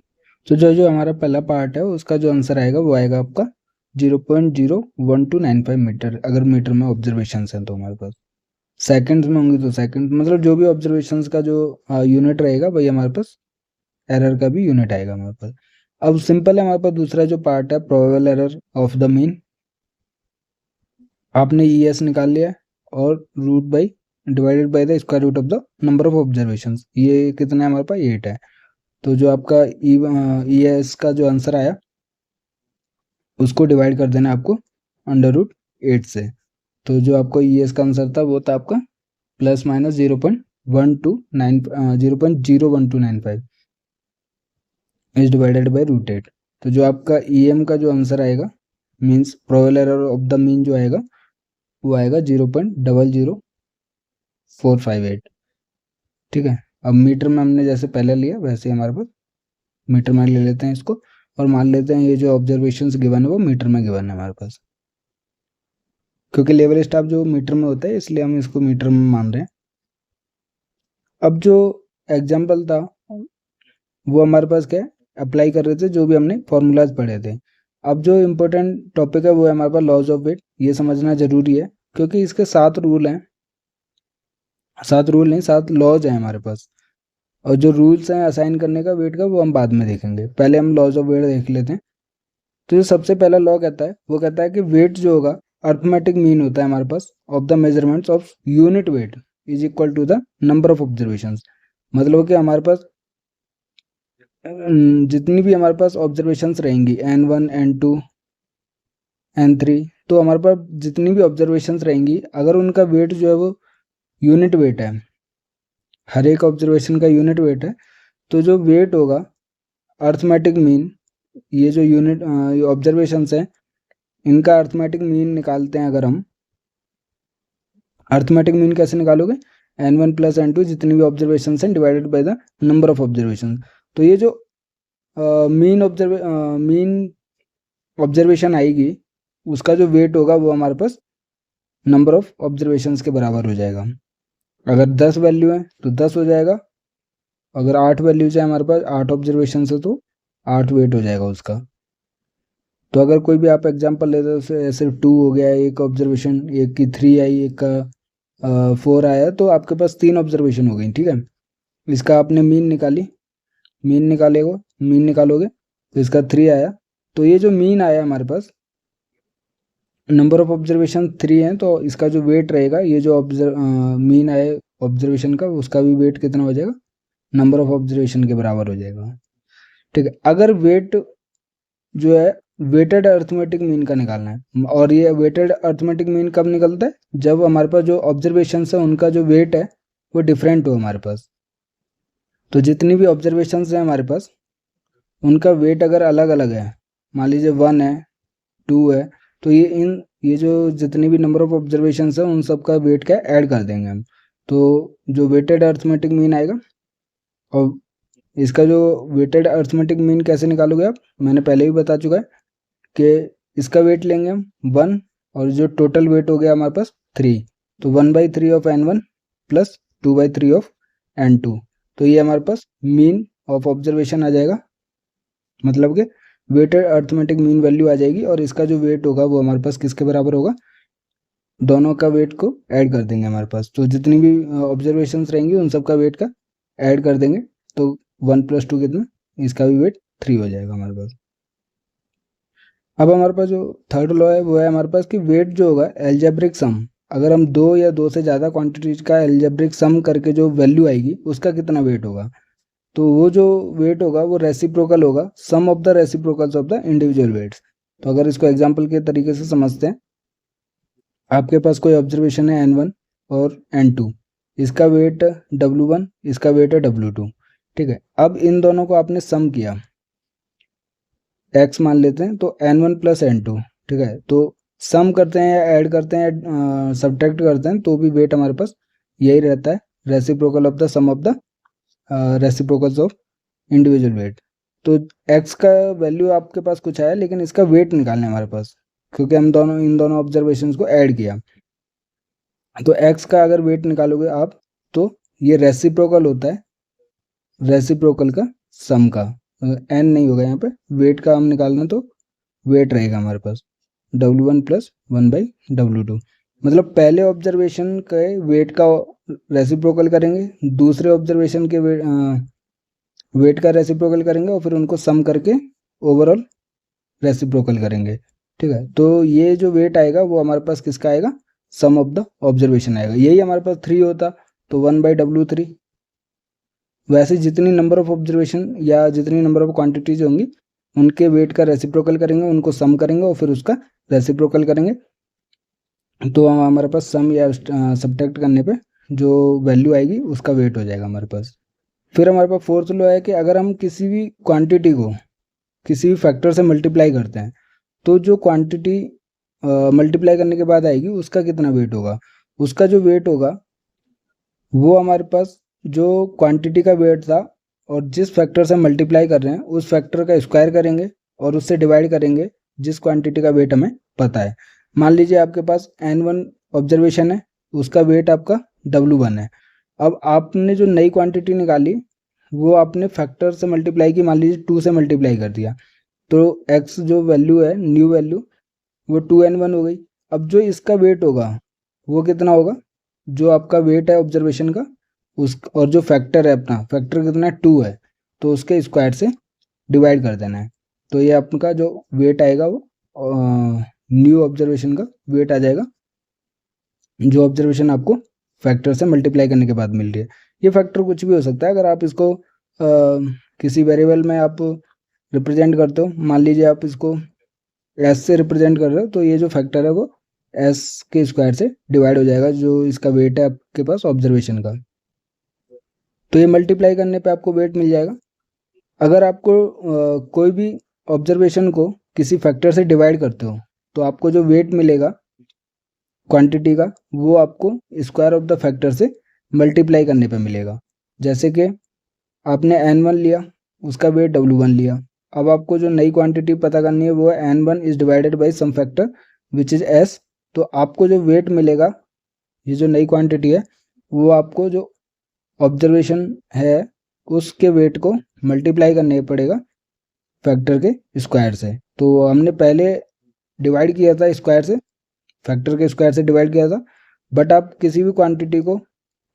तो जो जो हमारा पहला पार्ट है उसका जो आंसर आएगा वो आएगा आपका 0.01295 मीटर, अगर मीटर में ऑब्जर्वेशन हैं तो हमारे पास। सेकंड्स में होंगी तो सेकंड, मतलब जो भी ऑब्जर्वेशंस का जो यूनिट रहेगा वही हमारे पास एरर का भी यूनिट आएगा हमारे पास। अब सिंपल है, हमारे पास दूसरा जो पार्ट है probable error of the mean. आपने ES निकाल लिया और root by divided by the square root of the number of observations, ये कितना है हमारे पास, 8 है। तो जो आपका ES का जो आंसर आया उसको डिवाइड कर देना आपको √8 से। तो जो आपको ES का आंसर था वो था आपका plus minus 0.1295 is divided bye √8। तो जो आपका EM का जो आंसर आएगा, means probable error of the mean जो आएगा वो आएगा 0.00458। ठीक है। अब मीटर में हमने जैसे पहले लिया वैसे ही हमारे पास मीटर में ले लेते हैं इसको, और मान लेते हैं ये जो ऑब्जर्वेशंस गिवन है वो मीटर में गिवन है हमारे पास, क्योंकि लेवल स्टाफ जो मीटर में होता है इसलिए हम इसको मीटर में मान रहे हैं। अब जो एग्जाम्पल था वो हमारे पास क्या है, अप्लाई कर रहे थे जो भी हमने फॉर्मूलाज पढ़े थे। अब जो इम्पोर्टेंट टॉपिक है वो है हमारे पास लॉज ऑफ वेट। ये समझना जरूरी है क्योंकि इसके 7 रूल हैं, 7 रूल नहीं 7 लॉज हैं हमारे पास, और जो रूल्स हैं असाइन करने का वेट का वो हम बाद में देखेंगे, पहले हम लॉज ऑफ वेट देख लेते हैं। तो जो सबसे पहला लॉ कहता है वो कहता है कि वेट जो होगा अर्थमेटिक मीन होता है हमारे पास of the measurements of unit weight is equal to the number of observations. मतलब कि हमारे पास जितनी भी हमारे पास ऑब्जर्वेशंस रहेंगी N1 N2 N3, तो हमारे पास जितनी भी ऑब्जर्वेशंस रहेंगी अगर उनका वेट जो है वो यूनिट वेट है, हर एक ऑब्जर्वेशन का यूनिट वेट है, तो जो वेट होगा अर्थमेटिक मीन, ये जो यूनिट ये ऑब्जर्वेशंस हैं, इनका अर्थमेटिक मीन निकालते हैं अगर हम, अर्थमेटिक मीन कैसे निकालोगे, n1 प्लस n2 जितनी भी ऑब्जर्वेशन हैं divided by the number of observation. तो ये जो मीन ऑब्जर्वेशन आएगी उसका जो वेट होगा वो हमारे पास नंबर ऑफ ऑब्जर्वेशंस के बराबर हो जाएगा। अगर 10 वैल्यू है तो 10 हो जाएगा, अगर 8 वैल्यूज है हमारे पास, 8 ऑब्जर्वेशन है तो 8 वेट हो जाएगा उसका। तो अगर कोई भी आप एग्जांपल लेते हो ऐसे 2 हो गया, एक ऑब्जर्वेशन, एक की 3 आई, एक का 4 आया, तो आपके पास 3 ऑब्जर्वेशन हो गई, ठीक है। इसका आपने मीन निकाली, मीन निकालोगे तो इसका 3 आया। तो ये जो मीन आया हमारे पास, नंबर ऑफ ऑब्जर्वेशन 3 है, तो इसका जो वेट रहेगा, ये जो मीन आया ऑब्जर्वेशन का, उसका भी वेट कितना हो जाएगा, नंबर ऑफ ऑब्जर्वेशन के बराबर हो जाएगा, ठीक है। अगर वेट जो है वेटेड अर्थमेटिक मीन का निकालना है, और ये वेटेड अर्थमेटिक मीन कब निकलता है, जब हमारे पास जो ऑब्जर्वेशन है उनका जो वेट है वो डिफरेंट हो हमारे पास। तो जितनी भी ऑब्जर्वेशन है हमारे पास उनका वेट अगर अलग अलग है, मान लीजिए 1 है, 2 है, तो ये जो जितनी भी नंबर ऑफ ऑब्जर्वेशन है उन सब का वेट क्या ऐड कर देंगे हम, तो जो वेटेड अर्थमेटिक मीन आएगा। और इसका जो वेटेड अर्थमेटिक मीन कैसे निकालोगे आप, मैंने पहले भी बता चुका है कि इसका वेट लेंगे हम 1, और जो टोटल वेट हो गया हमारे पास 3, तो 1/3 of n1 plus 2/3 of n2, तो ये हमारे पास मीन ऑफ ऑब्जर्वेशन आ जाएगा, मतलब कि वेटेड अर्थमेटिक मीन वैल्यू आ जाएगी। और इसका जो वेट होगा वो हमारे पास किसके बराबर होगा, दोनों का वेट को ऐड कर देंगे हमारे पास, तो जितनी भी ऑब्जर्वेशन रहेंगी उन सब का वेट का ऐड कर देंगे, तो 1 + 2 कितना, इसका भी वेट 3 हो जाएगा हमारे पास। अब हमारे पास जो थर्ड लॉ है वो है हमारे पास कि वेट जो होगा एल्जेब्रिक सम, अगर हम 2 या 2 से ज़्यादा क्वांटिटीज का एल्जेब्रिक सम करके जो वैल्यू आएगी उसका कितना वेट होगा, तो वो जो वेट होगा वो रेसिप्रोकल होगा sum of the reciprocals of the individual weights. तो अगर इसको एग्जांपल के तरीके से समझते हैं, आपके पास कोई ऑब्जर्वेशन है n1 और n2, इसका वेट w1, इसका वेट है w2, ठीक है। अब इन दोनों को आपने सम किया, x मान लेते हैं, तो n1 प्लस n2, ठीक है। तो सम करते हैं या ऐड करते हैं या सब्ट्रैक्ट करते हैं तो भी वेट हमारे पास यही रहता है, reciprocal of the sum of the reciprocals of individual weight. तो x का वैल्यू आपके पास कुछ आया, लेकिन इसका वेट निकालना है हमारे पास, क्योंकि हम इन दोनों ऑब्जर्वेशंस को ऐड किया। तो x का अगर वेट निकालोगे आप, तो ये रेसिप्रोकल होता है रेसिप्रोकल का सम का, n नहीं होगा यहाँ पे, वेट का हम निकालना, तो वेट रहेगा हमारे पास w1 प्लस 1/w2, मतलब पहले ऑब्जर्वेशन के वेट का रेसिप्रोकल करेंगे, दूसरे ऑब्जर्वेशन के वेट का रेसिप्रोकल करेंगे, और फिर उनको सम करके ओवरऑल रेसिप्रोकल करेंगे, ठीक है। तो ये जो वेट आएगा वो हमारे पास किसका आएगा, सम ऑफ द ऑब्जर्वेशन आएगा। यही हमारे पास 3 होता तो 1/w3। वैसे जितनी नंबर ऑफ ऑब्जर्वेशन या जितनी नंबर ऑफ क्वांटिटीज होंगी उनके वेट का रेसिप्रोकल करेंगे, उनको सम करेंगे और फिर उसका रेसिप्रोकल करेंगे, तो हमारे पास सम या सब्ट्रैक्ट करने पे जो वैल्यू आएगी उसका वेट हो जाएगा हमारे पास। फिर हमारे पास फोर्थ लॉ है कि अगर हम किसी भी क्वांटिटी को किसी भी फैक्टर से मल्टीप्लाई करते हैं, तो जो क्वांटिटी मल्टीप्लाई करने के बाद आएगी उसका कितना वेट होगा, उसका जो वेट होगा वो हमारे पास जो क्वांटिटी का वेट था और जिस फैक्टर से मल्टीप्लाई कर रहे हैं उस फैक्टर का स्क्वायर करेंगे और उससे डिवाइड करेंगे जिस क्वांटिटी का वेट हमें पता है। मान लीजिए आपके पास n1 ऑब्जर्वेशन है, उसका वेट आपका w1 है। अब आपने जो नई क्वांटिटी निकाली वो आपने फैक्टर से मल्टीप्लाई की, मान लीजिए 2 से मल्टीप्लाई कर दिया, तो x जो वैल्यू है, न्यू वैल्यू, वो 2n1 हो गई। अब जो इसका वेट होगा वो कितना होगा, जो आपका वेट है ऑब्जर्वेशन का उस, और जो फैक्टर है अपना, फैक्टर कितना है 2 है, तो उसके स्क्वायर से डिवाइड कर देना है, तो ये आपका जो वेट आएगा वो न्यू ऑब्जर्वेशन का वेट आ जाएगा, जो ऑब्जर्वेशन आपको फैक्टर से मल्टीप्लाई करने के बाद मिल रही है। ये फैक्टर कुछ भी हो सकता है, अगर आप इसको किसी वेरिएबल में आप रिप्रेजेंट करते हो, मान लीजिए आप इसको एस से रिप्रेजेंट कर रहे हो, तो ये जो फैक्टर है वो एस के स्क्वायर से डिवाइड हो जाएगा, जो इसका वेट है आपके पास ऑब्जर्वेशन का, तो ये मल्टीप्लाई करने पे आपको वेट मिल जाएगा। अगर आपको कोई भी ऑब्जर्वेशन को किसी फैक्टर से डिवाइड करते हो तो आपको जो वेट मिलेगा क्वांटिटी का वो आपको स्क्वायर ऑफ द फैक्टर से मल्टीप्लाई करने पे मिलेगा। जैसे कि आपने n1 लिया, उसका वेट w1 लिया। अब आपको जो नई क्वांटिटी पता करनी है वो है n1 is divided by sum factor which is s। तो आपको जो वेट मिलेगा, ये जो नई क्वांटिटी है वो आपको जो ऑब्जर्वेशन है उसके वेट को मल्टीप्लाई करने पड़ेगा फैक्टर के स्क्वायर से। तो हमने पहले डिवाइड किया था स्क्वायर से, फैक्टर के स्क्वायर से डिवाइड किया था, बट आप किसी भी क्वांटिटी को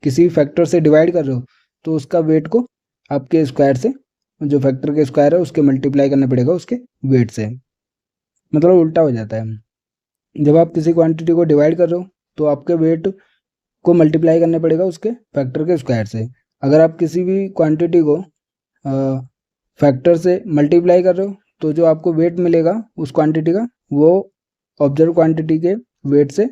किसी फैक्टर से डिवाइड कर रहे हो तो उसका वेट को आपके स्क्वायर से, जो फैक्टर के स्क्वायर है उसके मल्टीप्लाई करना पड़ेगा उसके वेट से, मतलब उल्टा हो जाता है। जब आप किसी क्वांटिटी को डिवाइड कर रहे हो तो आपके वेट को मल्टीप्लाई करना पड़ेगा उसके फैक्टर के स्क्वायर से। अगर आप किसी भी क्वांटिटी को फैक्टर से मल्टीप्लाई कर रहे हो तो जो आपको वेट मिलेगा उस क्वांटिटी का वो ऑब्जर्व क्वांटिटी के वेट से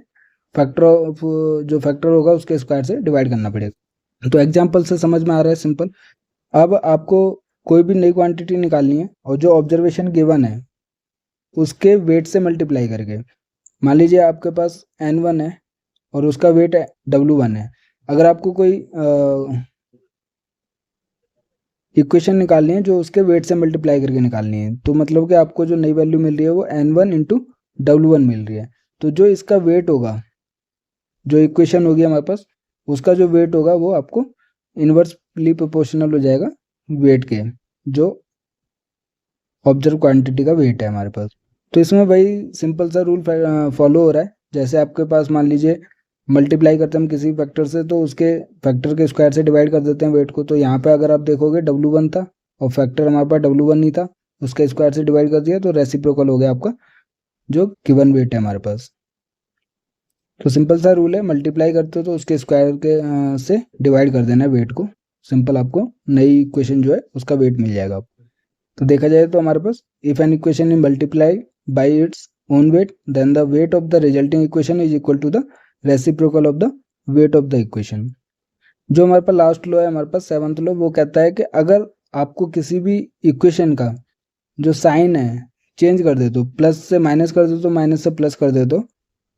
फैक्टर ऑफ जो फैक्टर होगा उसके स्क्वायर से डिवाइड करना पड़ेगा। तो एग्जांपल से समझ में आ रहा है सिंपल। अब आपको कोई भी नई क्वांटिटी निकालनी है और जो ऑब्जर्वेशन गिवन है उसके वेट से मल्टीप्लाई करके, मान लीजिए आपके पास n1 है और उसका वेट है w1 है। अगर आपको कोई इक्वेशन निकालनी है जो उसके वेट से मल्टीप्लाई करके निकालनी है, तो मतलब कि आपको जो नई वैल्यू मिल रही है वो n1 इंटू w1 मिल रही है। तो जो इसका वेट होगा, जो इक्वेशन होगी हमारे पास, उसका जो वेट होगा वो आपको इन्वर्सली प्रोपोर्शनल हो जाएगा वेट के, जो ऑब्जर्व क्वांटिटी का वेट है हमारे पास। तो इसमें भाई सिंपल सा रूल फॉलो हो रहा है। जैसे आपके पास मान लीजिए मल्टीप्लाई करते हैं हम किसी फैक्टर से तो उसके फैक्टर के स्क्वायर से डिवाइड कर देते हैं वेट को। तो यहाँ पे अगर आप देखोगे w1 था और फैक्टर हमारे पास w1 नहीं था, उसके स्क्वायर से डिवाइड कर दिया तो रेसिप्रोकल हो गया आपका जो गिवन वेट है हमारे पास। तो सिंपल सा रूल है, मल्टीप्लाई करते हो तो उसके स्क्वायर के से डिवाइड कर देना है वेट को। सिंपल आपको नई इक्वेशन जो है उसका वेट मिल जाएगा आपको। तो देखा जाए तो हमारे पास if an equation is multiply by its own weight then the weight of the resulting equation is equal to the reciprocal of the weight of the equation. जो हमारे पास लास्ट लो है, हमारे पास 7th लो, वो कहता है कि अगर आपको किसी भी इक्वेशन का जो साइन है चेंज कर दे दो, प्लस से माइनस कर दो तो माइनस से प्लस कर दे दो,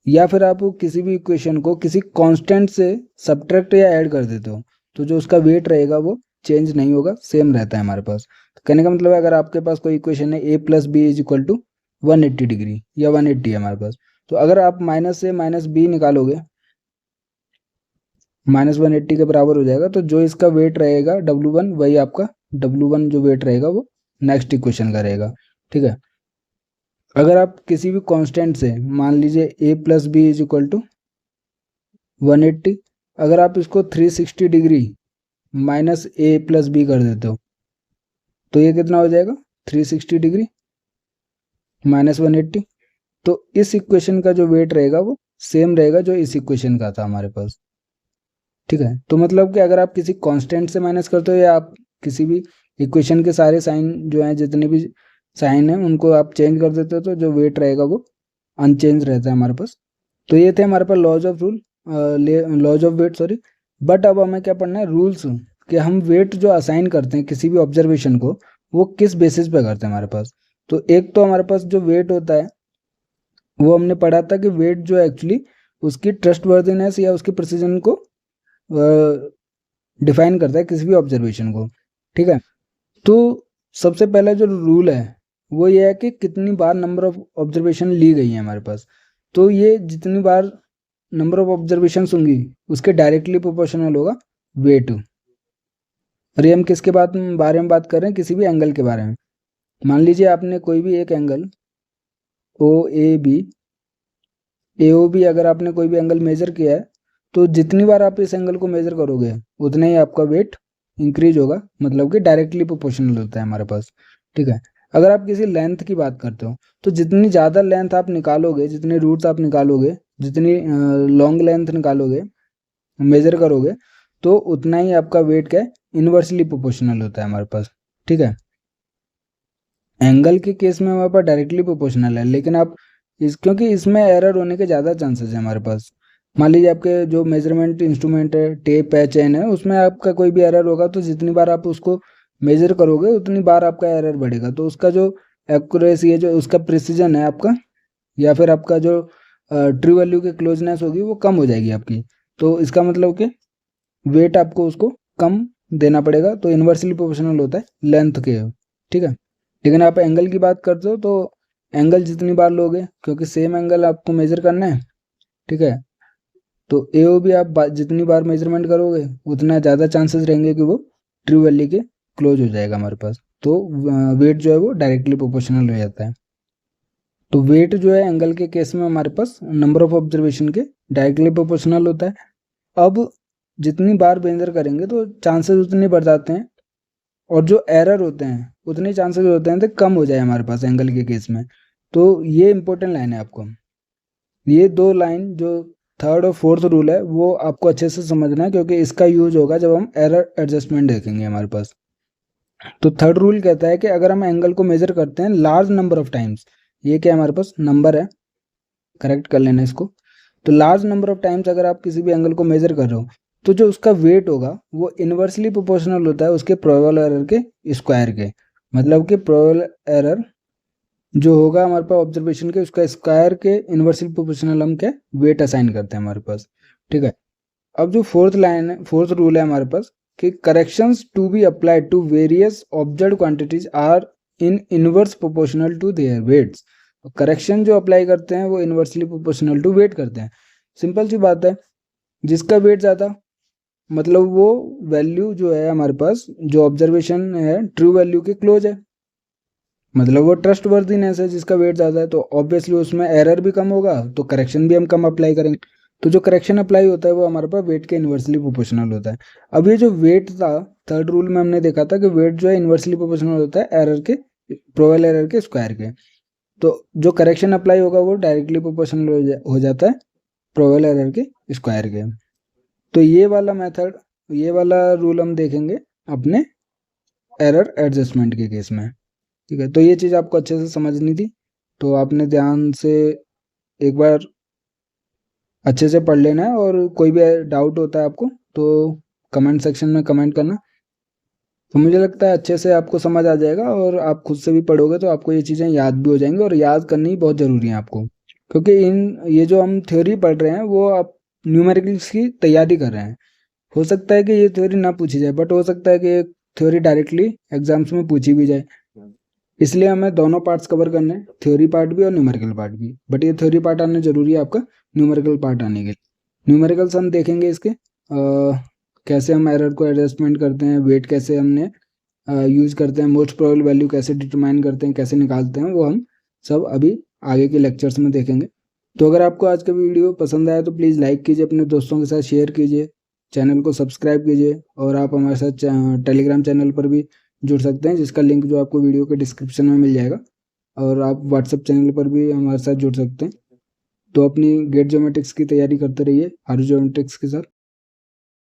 या फिर आप किसी भी इक्वेशन को किसी कांस्टेंट से सब्ट्रैक्ट या ऐड कर देते हो तो जो उसका वेट रहेगा वो चेंज नहीं होगा, सेम रहता है हमारे पास। तो कहने का मतलब है अगर आपके पास कोई इक्वेशन है a plus b is equal to 180 degree या 180 है हमारे पास, तो अगर आप माइनस से माइनस बी निकालोगे माइनस 180 के बराबर हो जाएगा। तो जो इसका वेट रहेगा w1 वही आपका w1 जो वेट रहेगा वो नेक्स्ट इक्वेशन का रहेगा। ठीक है। अगर आप किसी भी कांस्टेंट से, मान लीजिए a plus b is equal to 180, अगर आप इसको 360 degree minus a plus b कर देते हो तो ये कितना हो जाएगा 360 डिग्री माइनस 180। तो इस इक्वेशन का जो वेट रहेगा वो सेम रहेगा जो इस इक्वेशन का था हमारे पास। ठीक है। तो मतलब कि अगर आप किसी कांस्टेंट से माइनस करते हो या आप किसी भी इक्वेशन के सारे साइन जो हैं, जितने भी साइन हैं उनको आप चेंज कर देते हो तो जो वेट रहेगा वो अनचेंज रहता है हमारे पास। तो ये थे हमारे पास laws of rule, laws of weight sorry. But अब हमें क्या पढ़ना है, रूल्स, कि हम वेट जो असाइन करते हैं किसी भी ऑब्जर्वेशन को वो किस बेसिस पे करते हैं हमारे पास। तो एक तो हमारे पास जो वेट होता है वो हमने पढ़ा था कि वेट जो एक्चुअली उसकी ट्रस्टवर्दीनेस या उसकी प्रिसीजन को डिफाइन करता है किसी भी ऑब्जर्वेशन को। ठीक है। तो सबसे पहला जो रूल है वो ये है कि कितनी बार नंबर ऑफ ऑब्जर्वेशन ली गई है हमारे पास। तो ये जितनी बार नंबर ऑफ ऑब्जर्वेशन होंगी उसके डायरेक्टली प्रोपोर्शनल होगा वेट। और ये हम किसके बारे में बात कर रहे हैं, किसी भी एंगल के बारे में। मान लीजिए आपने कोई भी एक angle O A B AOB अगर आपने कोई भी एंगल मेजर किया है तो जितनी बार आप इस एंगल को मेजर करोगे उतना ही आपका वेट इंक्रीज होगा, मतलब कि डायरेक्टली प्रोपोर्शनल होता है हमारे पास। ठीक है। अगर आप किसी लेंथ की बात करते हो तो जितनी ज़्यादा लेंथ आप निकालोगे, जितने रूट्स आप निकालोगे, जितनी लॉन्ग लेंथ निकालोगे, मेजर करोगे, तो उतना ही आपका वेट क्या है, इन्वर्सली प्रोपोर्शनल होता है हमारे पास। ठीक है। एंगल के केस में हमारे पास डायरेक्टली प्रोपोर्शनल है, लेकिन आप क्योंकि इसमें एरर होने के ज़्यादा चांसेस है हमारे पास। मान लीजिए आपके जो मेजरमेंट इंस्ट्रूमेंट है, टेप है, चेन है, उसमें आपका कोई भी एरर होगा तो जितनी बार आप उसको मेजर करोगे उतनी बार आपका एरर बढ़ेगा, तो उसका जो एक्यूरेसी है, जो उसका प्रिसीजन है आपका, या फिर आपका जो ट्रू वैल्यू की क्लोजनेस होगी वो कम हो जाएगी आपकी। तो इसका मतलब कि वेट आपको उसको कम देना पड़ेगा, तो इन्वर्सली प्रोपोर्शनल होता है लेंथ के, ठीक है। लेकिन आप एंगल की बात करते हो तो एंगल जितनी बार लोगे, क्योंकि सेम एंगल आपको मेजर करना है, ठीक है, तो ए भी आप जितनी बार मेजरमेंट करोगे उतना ज़्यादा चांसेस रहेंगे कि वो ट्रू वैल्यू के क्लोज हो जाएगा हमारे पास। तो वेट जो है वो डायरेक्टली प्रोपोर्शनल हो जाता है। तो वेट जो है एंगल के केस में हमारे पास नंबर ऑफ ऑब्जर्वेशन के डायरेक्टली प्रोपोर्शनल होता है। अब जितनी बार मेजर करेंगे तो चांसेस उतने बढ़ जाते हैं, और जो एरर होते हैं उतने चांसेस होते हैं तो कम हो जाए हमारे पास एंगल के केस में। तो ये इंपॉर्टेंट लाइन है आपको, ये दो लाइन जो थर्ड और फोर्थ रूल है वो आपको अच्छे से समझना है, क्योंकि इसका यूज होगा जब हम एरर एडजस्टमेंट देखेंगे हमारे पास। तो थर्ड रूल कहता है कि अगर हम एंगल को मेजर करते हैं लार्ज नंबर ऑफ टाइम्स, ये क्या हमारे पास नंबर है, करेक्ट कर लेना इसको। तो लार्ज नंबर ऑफ टाइम्स अगर आप किसी भी एंगल को मेजर कर रहे हो तो जो उसका वेट होगा वो इन्वर्सली प्रोपोर्शनल होता है उसके प्रोबेबल एरर के स्क्वायर के। मतलब कि प्रोबेबल एरर जो होगा हमारे पास ऑब्जर्वेशन के, उसका स्क्वायर के इन्वर्सली प्रोपोर्शनल हम क्या वेट असाइन करते हैं हमारे पास, ठीक है। अब जो फोर्थ लाइन है, फोर्थ रूल है हमारे पास कि corrections to be applied to various observe quantities are in inverse proportional to their weights. Correction जो अप्लाई करते हैं वो इनवर्सली प्रोपोर्शनल टू वेट करते हैं। सिंपल सी बात है, जिसका वेट ज़्यादा मतलब वो वैल्यू जो है हमारे पास, जो ऑब्जर्वेशन है ट्रू वैल्यू के क्लोज है, मतलब वो ट्रस्ट वर्दीनेस है जिसका वेट ज़्यादा है, तो ऑब्वियसली उसमें एरर भी कम होगा, तो करेक्शन भी हम कम अप्लाई करेंगे। तो जो करेक्शन अप्लाई होता है वो हमारे पास वेट के इन्वर्सली प्रोपोर्शनल होता है। अब ये जो वेट था थर्ड रूल में हमने देखा था कि वेट जो है इन्वर्सली प्रोपोर्शनल होता है एरर के, प्रोबेबल एरर के स्क्वायर के। तो जो करेक्शन अप्लाई होगा वो डायरेक्टली प्रोपोर्शनल हो जाता है प्रोबेबल एरर के स्क्वायर के। तो ये वाला मेथड, ये वाला रूल हम देखेंगे अपने एरर एडजस्टमेंट के केस में, ठीक है। तो ये चीज़ आपको अच्छे से समझनी थी, तो आपने ध्यान से एक बार अच्छे से पढ़ लेना है, और कोई भी डाउट होता है आपको तो कमेंट सेक्शन में कमेंट करना। तो मुझे लगता है अच्छे से आपको समझ आ जाएगा, और आप खुद से भी पढ़ोगे तो आपको ये चीज़ें याद भी हो जाएंगी, और याद करनी बहुत ज़रूरी है आपको, क्योंकि ये जो हम थ्योरी पढ़ रहे हैं वो आप न्यूमेरिकल्स की तैयारी कर रहे हैं। हो सकता है कि ये थ्योरी ना पूछी जाए, बट हो सकता है कि ये थ्योरी डायरेक्टली एग्जाम्स में पूछी भी जाए, इसलिए हमें दोनों पार्ट्स कवर करने हैं, थ्योरी पार्ट भी और न्यूमेरिकल पार्ट भी। बट ये थ्योरी पार्ट आना जरूरी है आपका न्यूमेरिकल पार्ट आने के लिए। न्यूमेरिकल्स हम देखेंगे इसके कैसे हम एरर को एडजस्टमेंट करते हैं, वेट कैसे हमने यूज़ करते हैं, मोस्ट प्रोबेबल वैल्यू कैसे डिटरमाइन करते हैं, कैसे निकालते हैं, वो हम सब अभी आगे के लेक्चर्स में देखेंगे। तो अगर आपको आज का वीडियो पसंद आया तो प्लीज़ लाइक कीजिए, अपने दोस्तों के साथ शेयर कीजिए, चैनल को सब्सक्राइब कीजिए, और आप हमारे साथ टेलीग्राम चैनल पर भी जुड़ सकते हैं, जिसका लिंक जो आपको वीडियो के डिस्क्रिप्शन में मिल जाएगा, और आप व्हाट्सएप चैनल पर भी हमारे साथ जुड़ सकते हैं। तो अपनी गेट ज्योमेट्रिक्स की तैयारी करते रहिए आरू ज्योमेट्रिक्स के साथ।